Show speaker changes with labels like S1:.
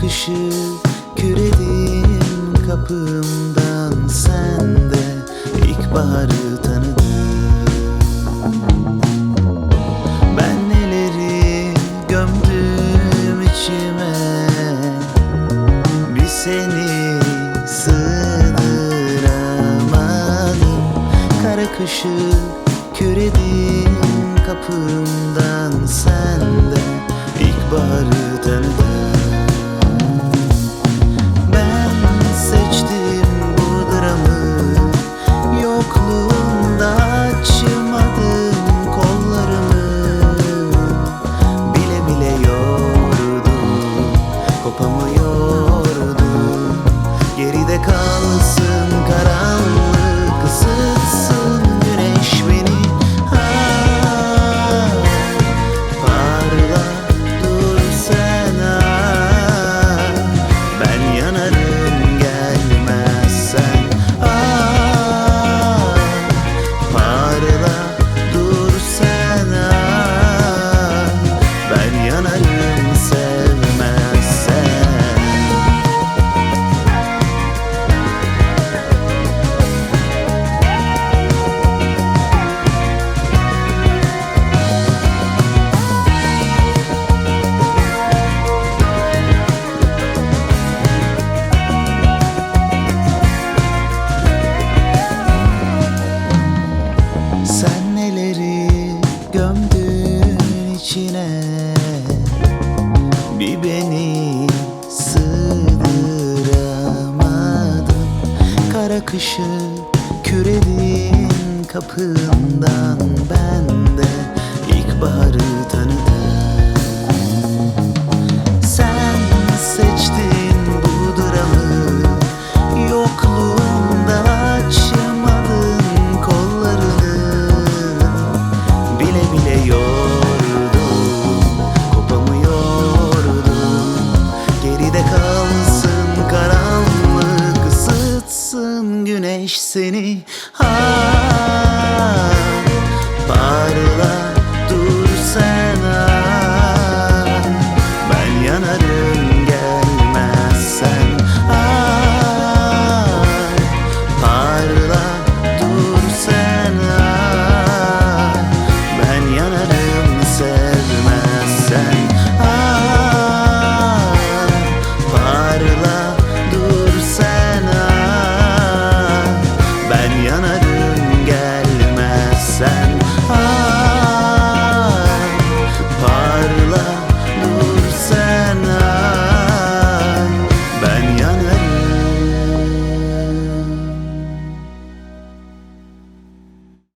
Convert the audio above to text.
S1: kışı küredim kapımdan, sende ilkbaharı tanıdım. Ben neleri gömdüm içime, bir seni sığdıramadım. Kara kışı küredim kapımdan, sende ilkbaharı tanıdım. Ben seçtim bu dramı, yokluğunda açmadım kollarımı. Bile bile yordum, kopamıyordum. Geride kalsın karanlık, ısıtsın güneş beni. Parla dur sen, ben yanarım gelmezsen. Parla dur sen, ben yanarım sevmezsen. Sen neleri gömdün içine, bir beni sığdıramadın. Kara kışı küredin kapımdan, ben de ilkbaharı tanıdım.